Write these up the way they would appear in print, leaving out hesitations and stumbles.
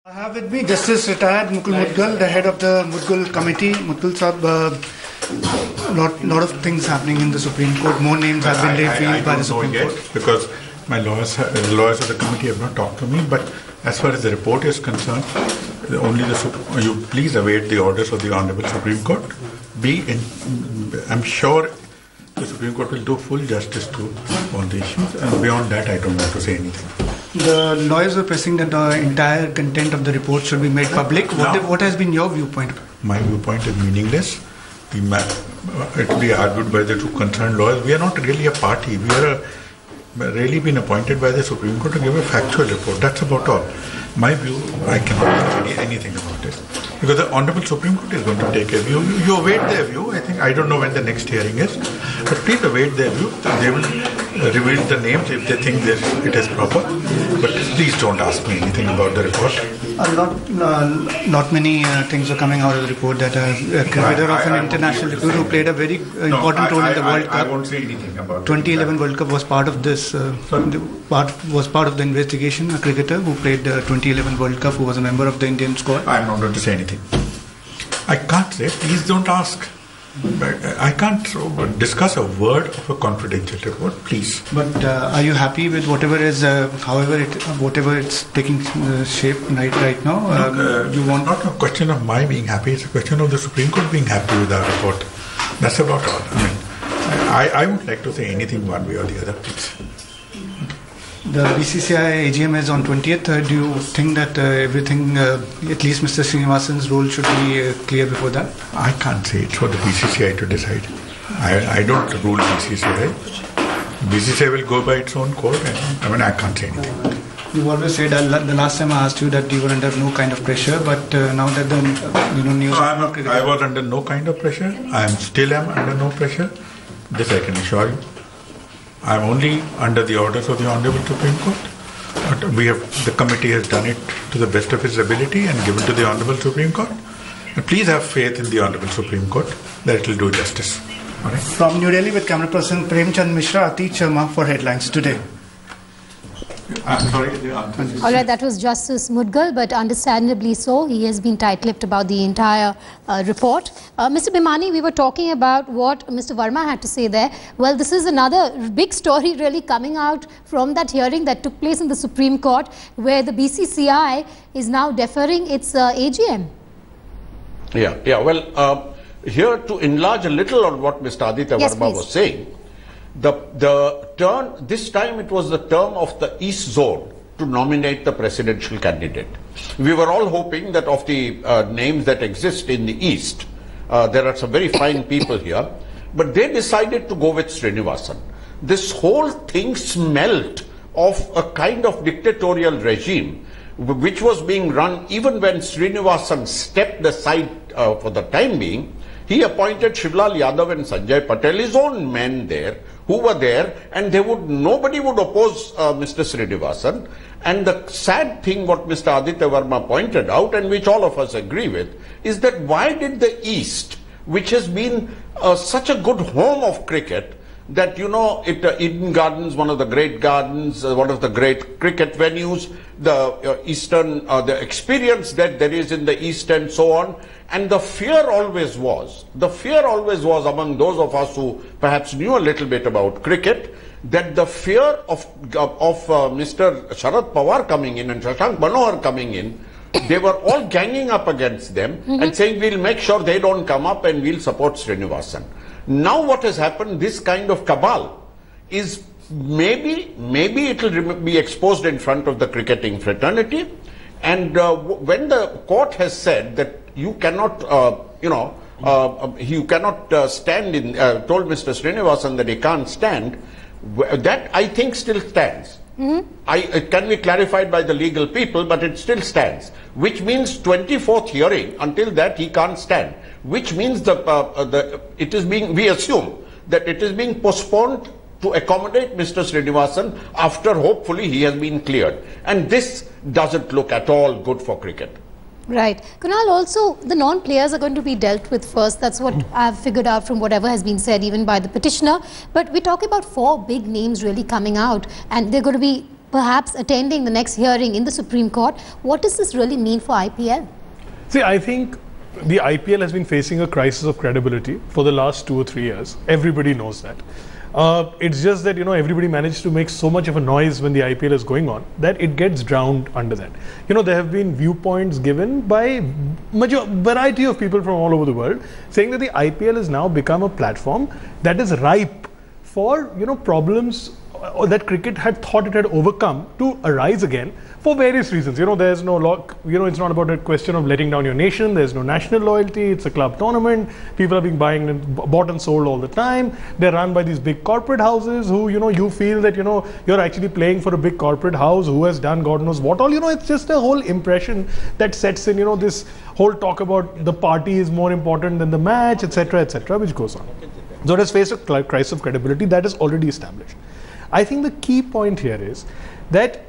I have with me Justice retired Mudgal, the head of the Mudgal committee. Mudgal Sahab, lot of things happening in the Supreme Court. More names have been revealed by the Supreme Court. Because my lawyers of the committee have not talked to me. But as far as the report is concerned, you please await the orders of the Honorable Supreme Court. I'm sure the Supreme Court will do full justice to all the issues, and beyond that, I don't want to say anything. The lawyers were pressing that the entire content of the report should be made public. What has been your viewpoint? My viewpoint is meaningless. It will be argued by the two concerned lawyers. We are not really a party. We are really been appointed by the Supreme Court to give a factual report. That's about all. My view, I cannot say anything about it. Because the Honorable Supreme Court is going to take a view. You await their view. I don't know when the next hearing is. But please await their view. They will reveal the names if they think it is proper. But please don't ask me anything about the report. Not many things are coming out of the report that a cricketer of an international repute who played a very important role in the World Cup. I won't say anything about 2011 World Cup was part of this. Was part of the investigation. A cricketer who played the 2011 World Cup, who was a member of the Indian squad. I'm not going to say anything. I can't say. Please don't ask. I can't discuss a word of a confidential report, please. But are you happy with whatever is, whatever it's taking shape right now? You want not a question of my being happy; it's a question of the Supreme Court being happy with our report. That's about all. I wouldn't like to say anything one way or the other, please. The BCCI AGM is on 20th. Do you think that everything, at least Mr. Srinivasan's role, should be clear before that? I can't say. It's for the BCCI to decide. I don't rule BCCI. BCCI will go by its own code. I can't say anything. You always said the last time I asked you that you were under no kind of pressure, but now that the news. I was under no kind of pressure. I still am under no pressure. This I can assure you. I am only under the orders of the Honorable Supreme Court. But the committee has done it to the best of its ability and given to the Honorable Supreme Court. And please have faith in the Honorable Supreme Court that it will do justice. All right? From New Delhi with camera person Premchand Mishra, Atish Sharma for headlines today. I'm sorry. All right, that was Justice Mudgal, but understandably so. He has been tight-lipped about the entire report. Mr. Bhimani, we were talking about what Mr. Verma had to say there. Well, this is another big story really coming out from that hearing that took place in the Supreme Court, where the BCCI is now deferring its AGM. Yeah. Well, here to enlarge a little on what Mr. Aditya Verma was saying, this time it was the turn of the East Zone to nominate the presidential candidate. We were all hoping that of the names that exist in the East, there are some very fine people here, but they decided to go with Srinivasan. This whole thing smelt of a kind of dictatorial regime which was being run even when Srinivasan stepped aside for the time being. He appointed Shivlal Yadav and Sanjay Patel, his own men there, who were there, and nobody would oppose Mr. Srinivasan. And the sad thing, what Mr. Aditya Verma pointed out, and which all of us agree with, is that why did the East, which has been such a good home of cricket, that Eden Gardens, one of the great gardens, one of the great cricket venues, the experience that there is in the East and so on, and the fear always was among those of us who perhaps knew a little bit about cricket, that the fear of Mr. Sharad Pawar coming in and Shashank Manohar coming in, they were all ganging up against them and saying, we'll make sure they don't come up and we'll support Srinivasan. Now what has happened, this kind of cabal is maybe it will be exposed in front of the cricketing fraternity, and when the court has said that you cannot, stand in, told Mr. Srinivasan that he can't stand, that I think still stands. It can be clarified by the legal people, but it still stands. Which means 24th hearing, until that he can't stand. Which means we assume that it is being postponed to accommodate Mr. Srinivasan after hopefully he has been cleared. And this doesn't look at all good for cricket. Right. Kunal, also the non-players are going to be dealt with first. That's what I've figured out from whatever has been said even by the petitioner. But we're talking about 4 big names really coming out, and they're going to be perhaps attending the next hearing in the Supreme Court. What does this really mean for IPL? See, I think the IPL has been facing a crisis of credibility for the last 2 or 3 years. Everybody knows that. It's just that, everybody managed to make so much of a noise when the IPL is going on that it gets drowned under that. There have been viewpoints given by variety of people from all over the world saying that the IPL has now become a platform that is ripe for, problems that cricket had thought it had overcome to arise again for various reasons. There's no it's not about a question of letting down your nation. There's no national loyalty. It's a club tournament. People are being bought and sold all the time. They're run by these big corporate houses who, you feel that, you're actually playing for a big corporate house who has done God knows what all. It's just a whole impression that sets in, this whole talk about the party is more important than the match, etc., which goes on. So it has faced a crisis of credibility that is already established. I think the key point here is that,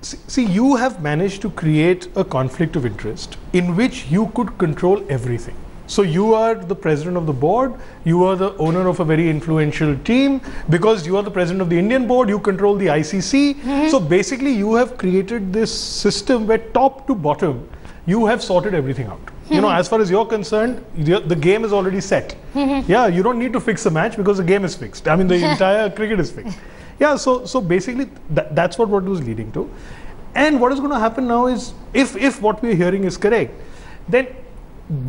see, you have managed to create a conflict of interest in which you could control everything. So you are the president of the board, you are the owner of a very influential team. Because you are the president of the Indian board, you control the ICC. So basically you have created this system where top to bottom, you have sorted everything out. As far as you're concerned, the game is already set. Yeah, you don't need to fix the match because the game is fixed. I mean, the entire cricket is fixed. Yeah, so basically that's what was leading to. And what is going to happen now is, if what we're hearing is correct, then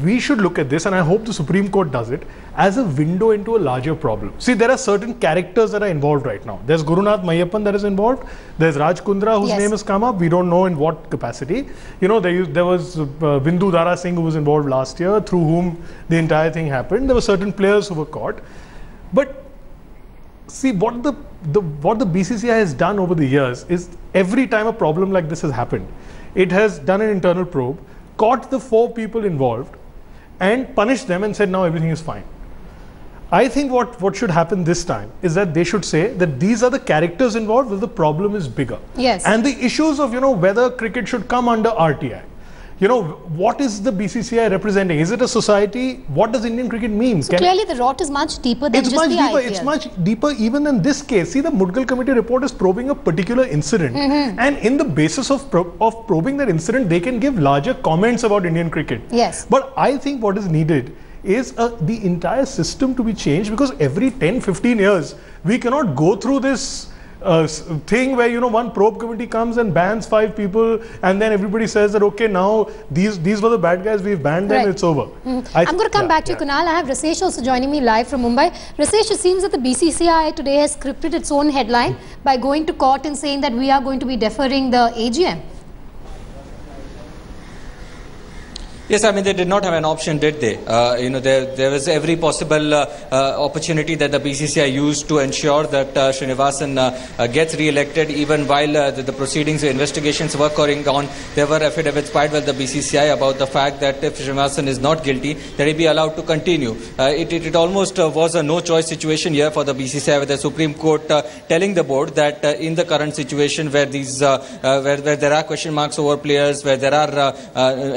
we should look at this, and I hope the Supreme Court does it, as a window into a larger problem. See, there are certain characters that are involved right now. There's Gurunath Meiyappan that is involved. There's Kundra, whose name has come up. We don't know in what capacity. There was Bindu Dara Singh, who was involved last year, through whom the entire thing happened. There were certain players who were caught. But see, what the BCCI has done over the years is, every time a problem like this has happened, it has done an internal probe, caught the 4 people involved and punished them and said, now everything is fine. I think what should happen this time is that they should say that these are the characters involved where the problem is bigger. Yes. And the issues of, whether cricket should come under RTI. What is the BCCI representing? Is it a society? What does Indian cricket mean? So clearly the rot is much deeper than just the IPL. It's much deeper even in this case. See, the Mudgal committee report is probing a particular incident. And in the basis of probing that incident, they can give larger comments about Indian cricket. Yes. But I think what is needed is the entire system to be changed, because every 10-15 years, we cannot go through this thing where one probe committee comes and bans 5 people, and then everybody says that okay, now these were the bad guys, we've banned them, it's over. I'm going to come back to you, Kunal. I have Rasesh also joining me live from Mumbai. Rasesh, it seems that the BCCI today has scripted its own headline by going to court and saying that we are going to be deferring the AGM. Yes, I mean, they did not have an option, did they? There was every possible opportunity that the BCCI used to ensure that Srinivasan gets re-elected, even while the proceedings, the investigations were going on. There were affidavits filed with the BCCI about the fact that if Srinivasan is not guilty, that he be allowed to continue. It almost was a no-choice situation here for the BCCI, with the Supreme Court telling the board that in the current situation where these where there are question marks over players, where there are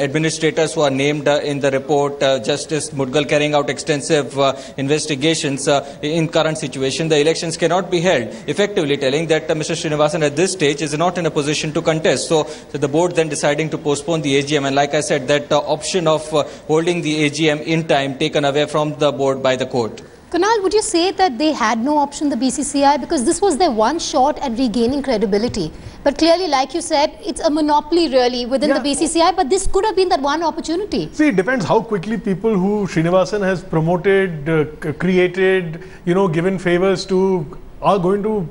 administrators who are named in the report, Justice Mudgal carrying out extensive investigations, in current situation, the elections cannot be held, effectively telling that Mr. Srinivasan at this stage is not in a position to contest. So the board then deciding to postpone the AGM, and like I said, that option of holding the AGM in time taken away from the board by the court. Kunal, would you say that they had no option, the BCCI, because this was their one shot at regaining credibility? But clearly, like you said, it's a monopoly really within the BCCI, but this could have been that one opportunity. See, it depends how quickly people who Srinivasan has promoted, created, given favors to, are going to,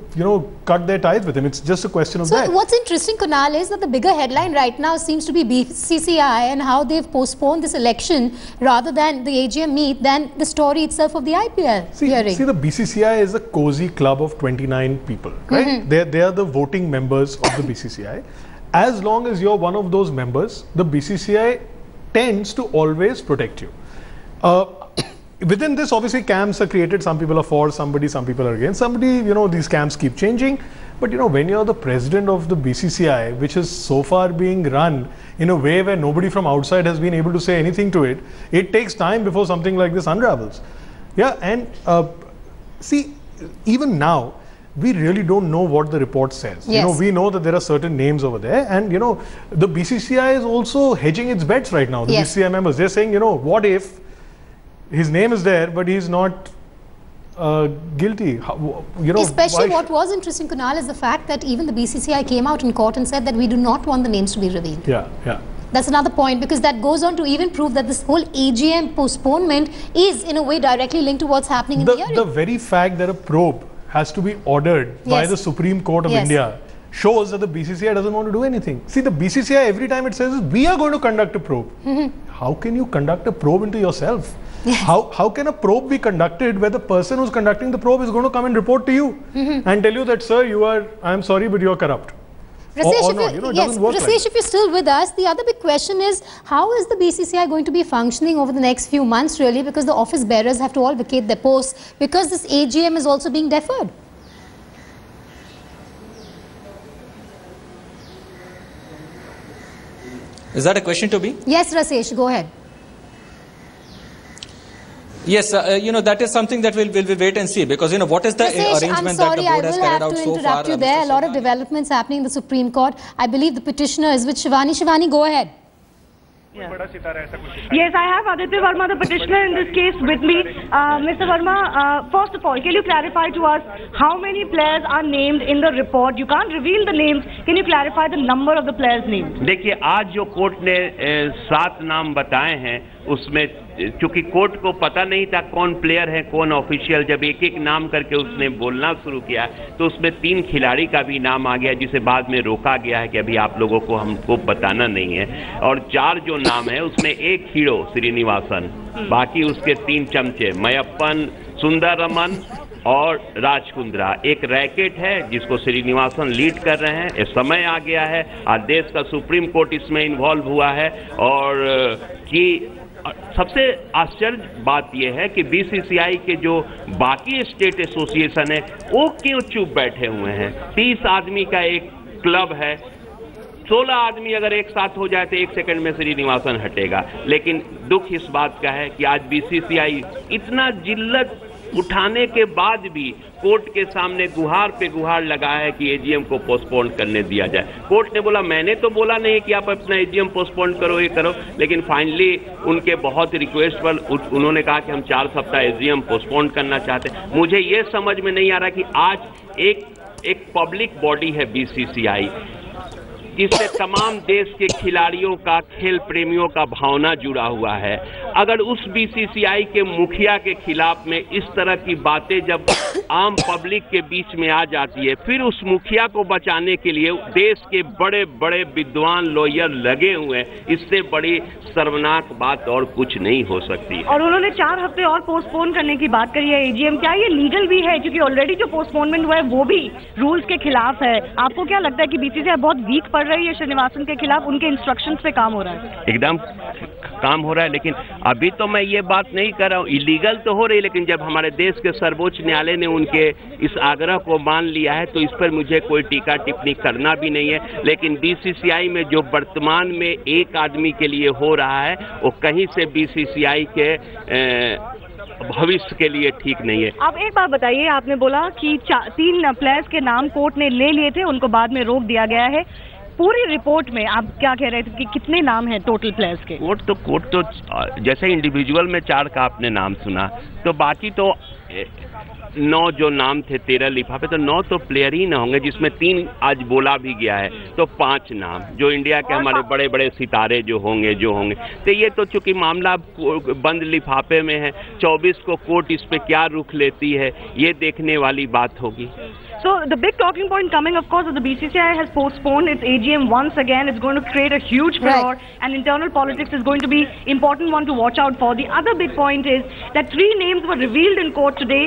cut their ties with him. It's just a question of that. So what's interesting, Kunal, is that the bigger headline right now seems to be BCCI and how they've postponed this election rather than the AGM meet than the story itself of the IPL hearing. See, the BCCI is a cozy club of 29 people, right? They are the voting members of the BCCI. As long as you're one of those members, the BCCI tends to always protect you. Within this, obviously, camps are created. Some people are for somebody, some people are against somebody. These camps keep changing. But, when you're the president of the BCCI, which is so far being run in a way where nobody from outside has been able to say anything to it, it takes time before something like this unravels. Yeah, and see, even now, we really don't know what the report says. Yes. We know that there are certain names over there, and the BCCI is also hedging its bets right now. The Yes. BCCI members, they're saying, what if his name is there, but he's not guilty? Especially what was interesting, Kunal, is the fact that even the BCCI came out in court and said that we do not want the names to be revealed. Yeah. That's another point, because that goes on to even prove that this whole AGM postponement is in a way directly linked to what's happening in the hearing. The very fact that a probe has to be ordered by Yes. the Supreme Court of Yes. India shows that the BCCI doesn't want to do anything. See, the BCCI every time it says is, we are going to conduct a probe. How can you conduct a probe into yourself? Yes. How can a probe be conducted where the person who's conducting the probe is going to come and report to you and tell you that, sir, I'm sorry, but you are corrupt? Rasesh, Or not, it doesn't work like Rasesh, that. if you're still with us, the other big question is, how is the BCCI going to be functioning over the next few months, really, because the office bearers have to all vacate their posts, because this AGM is also being deferred? Is that a question to me? Yes, Rasesh, go ahead. Yes, that is something that we'll wait and see, because what is the Rasesh, arrangement that the board has carried out so far? I will have to interrupt you there. A lot of developments happening in the Supreme Court. I believe the petitioner is with Shivani. Shivani, go ahead. Yes, I have Aditya Verma, the petitioner in this case, with me. Mr. Verma, first of all, can you clarify to us how many players are named in the report? You can't reveal the names. Can you clarify the number of the players named? देखिए, आज जो court ने 7 नाम बताए हैं, उसमें चूंकि court को पता नहीं था कौन प्लेयर है कौन ऑफिशियल, जब एक एक नाम करके उसने बोलना शुरू किया तो उसमें 3 खिलाड़ी का भी नाम आ गया, जिसे बाद में रोका गया है कि अभी आप लोगों को हमको बताना नहीं है। और 4 जो नाम है उसमें एक हीरो श्रीनिवासन, बाकी उसके 3 चमचे मयप्पन, सुंदरमन और कुंद्रा। एक रैकेट है जिसको श्रीनिवासन लीड कर रहे हैं। इस समय आ गया है, आज देश का सुप्रीम कोर्ट इसमें इन्वॉल्व हुआ है। और कि सबसे आश्चर्य बात यह है कि बीसीसीआई के जो बाकी स्टेट एसोसिएशन है वो क्यों चुप बैठे हुए हैं। 30 आदमी का एक क्लब है, 16 आदमी अगर एक साथ हो जाए तो 1 सेकंड में श्रीनिवासन हटेगा। लेकिन दुख इस बात का है कि आज बीसीसीआई इतना जिल्लत उठाने के बाद भी कोर्ट के सामने गुहार पे गुहार लगा है कि एजीएम को पोस्टपोन करने दिया जाए। कोर्ट ने बोला, मैंने तो बोला नहीं कि आप अपना एजीएम पोस्टपोन करो, ये करो, लेकिन फाइनली उनके बहुत रिक्वेस्ट पर उन्होंने कहा कि हम 4 सप्ताह एजीएम पोस्टपोन करना चाहते हैं। मुझे ये समझ में नहीं आ रहा कि आज एक पब्लिक बॉडी है बीसीसीआई, जिससे तमाम देश के खिलाड़ियों का, खेल प्रेमियों का भावना जुड़ा हुआ है। अगर उस बीसीसीआई के मुखिया के खिलाफ में इस तरह की बातें जब आम पब्लिक के बीच में आ जाती है, फिर उस मुखिया को बचाने के लिए देश के बड़े बड़े विद्वान लॉयर लगे हुए हैं, इससे बड़ी शर्मनाक बात और कुछ नहीं हो सकती। और उन्होंने 4 हफ्ते और पोस्टपोन करने की बात करी है एजीएम। क्या ये लीगल भी है? क्योंकि ऑलरेडी जो पोस्टपोनमेंट हुआ है वो भी रूल्स के खिलाफ है। आपको क्या लगता है कि बीसीसीआई बहुत वीक पड़ रही है श्रीनिवासन के खिलाफ? उनके इंस्ट्रक्शंस पे काम हो रहा है? एकदम काम हो रहा है, लेकिन अभी तो मैं ये बात नहीं कर रहा हूँ। इलीगल तो हो रही है, लेकिन जब हमारे देश के सर्वोच्च न्यायालय ने उनके इस आग्रह को मान लिया है तो इस पर मुझे कोई टीका टिप्पणी करना भी नहीं है। लेकिन बीसीसीआई में जो वर्तमान में एक आदमी के लिए हो रहा है वो कहीं से बीसीसीआई के भविष्य के लिए ठीक नहीं है। आप एक बात बताइए, आपने बोला कि 3 प्लेयर्स के नाम कोर्ट ने ले लिए थे, उनको बाद में रोक दिया गया है। पूरी रिपोर्ट में आप क्या कह रहे थे कि कितने नाम हैं टोटल प्लेयर्स के? कोर्ट तो जैसे इंडिविजुअल में 4 का आपने नाम सुना, तो बाकी तो 9 जो नाम थे 13 लिफाफे, तो 9 तो प्लेयर ही ना होंगे, जिसमें 3 आज बोला भी गया है, तो 5 नाम जो इंडिया के हमारे बड़े बड़े सितारे जो होंगे तो ये तो चूंकि मामला बंद लिफाफे में है, 24 को कोर्ट इस पे क्या रुख लेती है ये देखने वाली बात होगी। So the big talking point coming, of course, is the BCCI has postponed its AGM once again. It's going to create a huge furore, and internal politics is going to be important one to watch out for. The other big point is that 3 names were revealed in court today.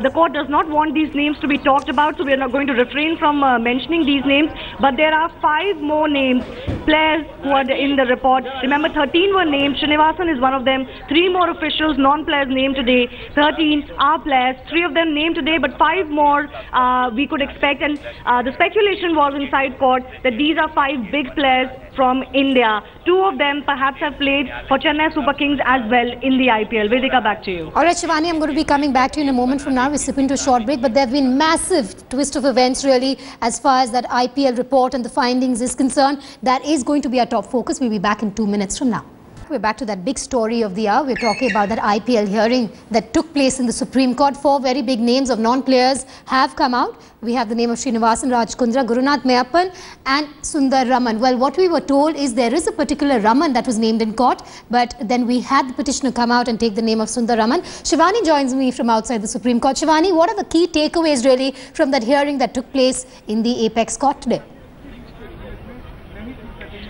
The court does not want these names to be talked about, so we are not going to refrain from mentioning these names. But there are 5 more names, players who are in the report. Remember, 13 were named. Srinivasan is one of them. 3 more officials, non-players named today. 13 are players. 3 of them named today, but 5 more we could expect, and the speculation was inside court that these are 5 big players from India. 2 of them perhaps have played for Chennai Super Kings as well in the IPL. Vedika, back to you. All right, Shivani, I'm going to be coming back to you in a moment from now. We're slipping to a short break, but there have been massive twist of events really as far as that IPL report and the findings is concerned. That is going to be our top focus. We'll be back in 2 minutes from now. We're back to that big story of the hour. We're talking about that IPL hearing that took place in the Supreme Court. 4 very big names of non-players have come out. We have the name of Srinivasan, Kundra, Gurunath, Meiyappan and Sundar Raman. Well, what we were told is there is a particular Raman that was named in court, but then we had the petitioner come out and take the name of Sundar Raman. Shivani joins me from outside the Supreme Court. Shivani, what are the key takeaways really from that hearing that took place in the Apex Court today?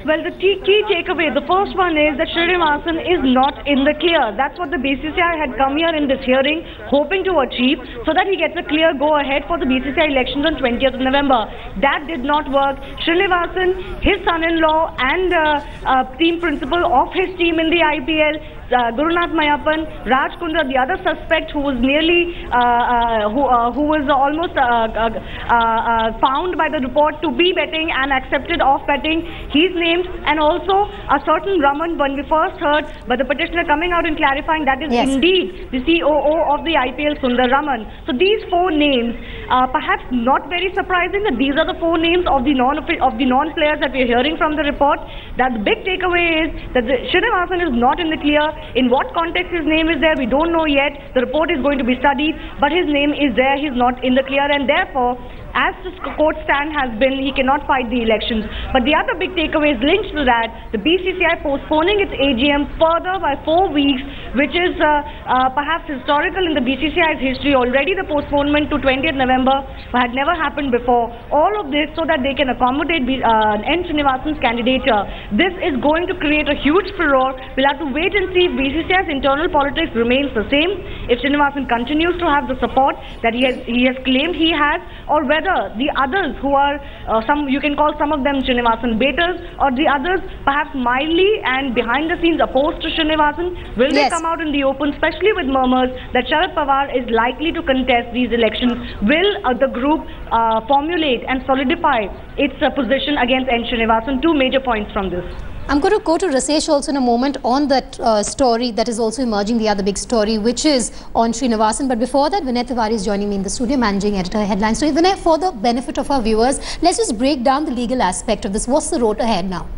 Well, the key takeaway, the first one is that Srinivasan is not in the clear. That's what the BCCI had come here in this hearing hoping to achieve, so that he gets a clear go-ahead for the BCCI elections on 20th of November. That did not work. Srinivasan, his son-in-law and team principal of his team in the IPL, Gurunath, Meiyappan, Kundra, the other suspect who was nearly, who was almost found by the report to be betting and accepted off betting, he's named, and also a certain Raman, when we first heard by the petitioner coming out and clarifying that is indeed the COO of the IPL, Sundar Raman. So these 4 names, perhaps not very surprising that these are the 4 names of the non-players that we're hearing from the report. That the big takeaway is that Srinivasan is not in the clear. In what context his name is there, we don't know yet. The report is going to be studied, but his name is there. He's not in the clear, and therefore, as the court stand has been, he cannot fight the elections. But the other big takeaway is linked to that, the BCCI postponing its AGM further by 4 weeks, which is perhaps historical in the BCCI's history. Already the postponement to 20th November had never happened before. All of this so that they can accommodate N. Srinivasan's candidature. This is going to create a huge furore. We'll have to wait and see if BCCI's internal politics remains the same, if Srinivasan continues to have the support that he has claimed he has, or whether the others who are, you can call some of them Srinivasan baiters, or the others perhaps mildly and behind the scenes opposed to Srinivasan, will they come out in the open, especially with murmurs that Sharad Pawar is likely to contest these elections? Will the group formulate and solidify its position against N. Srinivasan? 2 major points from this. I'm going to go to Rasesh also in a moment on that story that is also emerging, the other big story, which is on Srinivasan. But before that, Vinay Tiwari is joining me in the studio, managing editor, Headline Story. Vinay, for the benefit of our viewers, let's just break down the legal aspect of this. What's the road ahead now?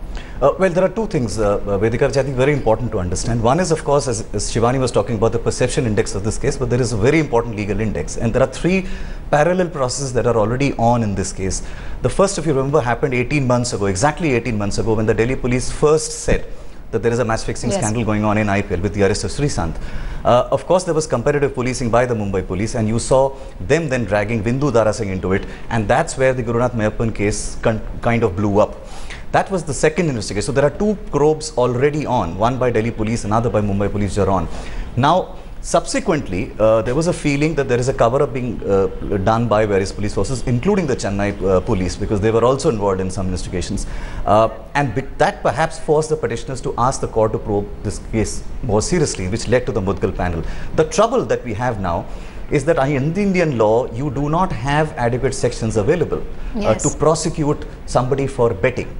Well, there are 2 things, Vedika, which I think very important to understand. One is, of course, as Shivani was talking about, the perception index of this case, but there is a very important legal index. And there are 3 parallel processes that are already on in this case. The first, if you remember, happened 18 months ago, exactly 18 months ago, when the Delhi police first said that there is a match-fixing scandal going on in IPL with the arrest of Sreesanth. Of course, there was comparative policing by the Mumbai police, and you saw them then dragging Bindu Dara Singh into it, and that's where the Gurunath Meiyappan case kind of blew up. That was the second investigation. So there are 2 probes already on, one by Delhi police, another by Mumbai police are on. Now, subsequently, there was a feeling that there is a cover-up being done by various police forces, including the Chennai police, because they were also involved in some investigations. And that perhaps forced the petitioners to ask the court to probe this case more seriously, which led to the Mudgal panel. The trouble that we have now is that in the Indian law, you do not have adequate sections available to prosecute somebody for betting.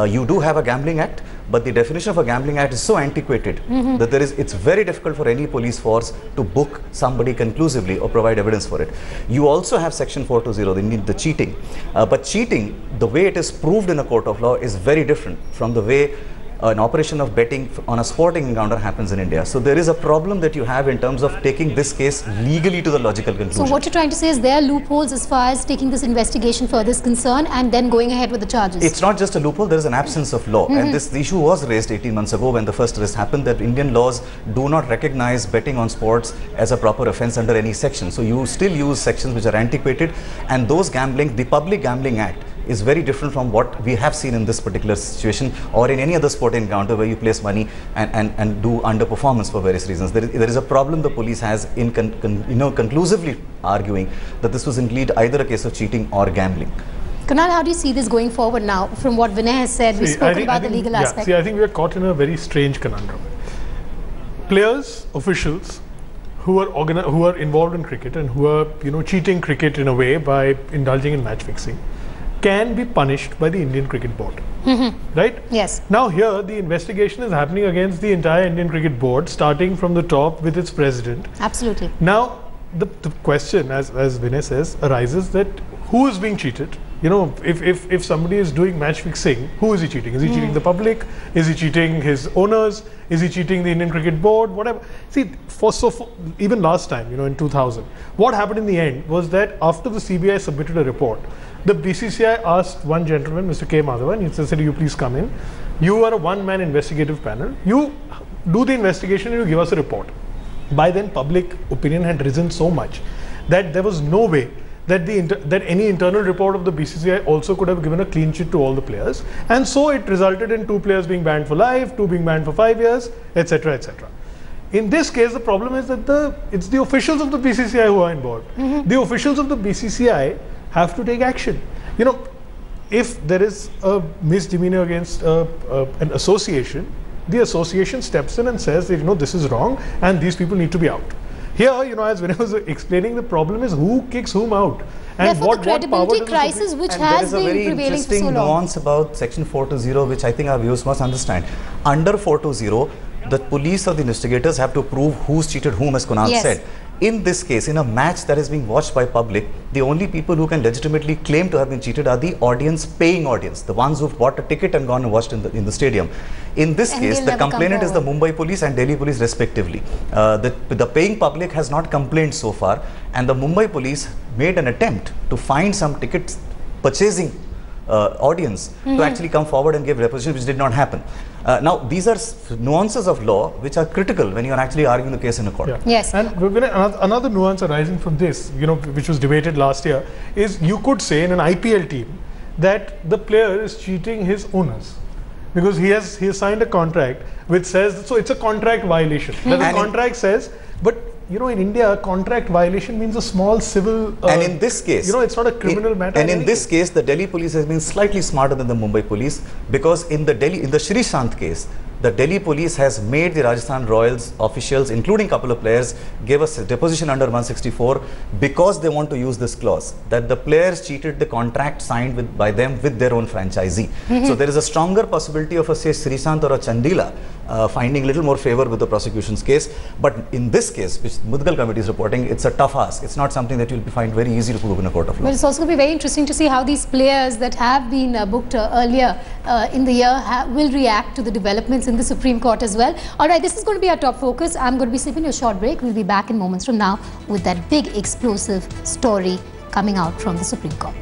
You do have a gambling act, but the definition of a gambling act is so antiquated that it's very difficult for any police force to book somebody conclusively or provide evidence for it. You also have section 420, the cheating. But cheating, the way it is proved in a court of law, is very different from the way an operation of betting on a sporting encounter happens in India. So there is a problem that you have in terms of taking this case legally to the logical conclusion. So what you're trying to say is there are loopholes as far as taking this investigation further is concerned and then going ahead with the charges? It's not just a loophole, there is an absence of law. And this issue was raised 18 months ago when the first arrest happened, that Indian laws do not recognize betting on sports as a proper offence under any section. So you still use sections which are antiquated, and those gambling, the Public Gambling Act, is very different from what we have seen in this particular situation or in any other sport encounter where you place money and do underperformance for various reasons. There is a problem the police has in conclusively arguing that this was indeed either a case of cheating or gambling. Kunal, how do you see this going forward now? From what Vinay has said, we've spoken about the legal aspect. I think we are caught in a very strange conundrum. Players, officials who are involved in cricket and who are cheating cricket in a way by indulging in match fixing can be punished by the Indian Cricket Board. Right? Yes. Now here the investigation is happening against the entire Indian Cricket Board, starting from the top with its president. Absolutely. Now the question, as Vinay says, arises that who is being cheated? If somebody is doing match fixing, who is he cheating? Is he cheating the public? Is he cheating his owners? Is he cheating the Indian Cricket Board? Whatever. See, even last time, in 2000, what happened in the end was that after the CBI submitted a report, the BCCI asked one gentleman, Mr. K. Madhavan, he said, you please come in. You are a one-man investigative panel. You do the investigation and you give us a report. By then, public opinion had risen so much that there was no way that any internal report of the BCCI also could have given a clean sheet to all the players. And so it resulted in 2 players being banned for life, 2 being banned for 5 years, etc., etc. In this case, the problem is that it's the officials of the BCCI who are involved. The officials of the BCCI have to take action. If there is a misdemeanor against an association, the association steps in and says that, this is wrong and these people need to be out. Here, as when I was explaining, the problem is who kicks whom out. And therefore, the credibility crisis which has been prevailing for so long. There is a very interesting nuance about Section 420, which I think our viewers must understand. Under 420, the police or the investigators have to prove who's cheated whom, as Kunal said. In this case, in a match that is being watched by public, the only people who can legitimately claim to have been cheated are the audience, paying audience, the ones who've bought a ticket and gone and watched in the stadium. In this case, the complainant is the Mumbai police and Delhi police respectively. The paying public has not complained so far, and the Mumbai police made an attempt to find some ticket purchasing audience to actually come forward and give representation, which did not happen. Now, these are nuances of law which are critical when you are actually arguing the case in a court. Yeah. Yes. And another nuance arising from this, which was debated last year, is you could say in an IPL team that the player is cheating his owners because he has signed a contract which says, so it's a contract violation. That the contract says, but in India, contract violation means a small civil. And in this case, it's not a criminal matter. And in this case, the Delhi police has been slightly smarter than the Mumbai police, because in the Shri Sant case, the Delhi police has made the Rajasthan Royals officials, including a couple of players, give us a deposition under 164 because they want to use this clause that the players cheated the contract signed by them with their own franchisee. So there is a stronger possibility of a, say, Sri Sant or a Chandila finding little more favor with the prosecution's case. But in this case, which Mudgal committee is reporting, it's a tough ask. It's not something that you'll find very easy to prove in a court of law. But it's also going to be very interesting to see how these players that have been booked earlier in the year will react to the developments in the Supreme Court as well. Alright, this is going to be our top focus. I'm going to be slipping a short break. We'll be back in moments from now with that big explosive story coming out from the Supreme Court.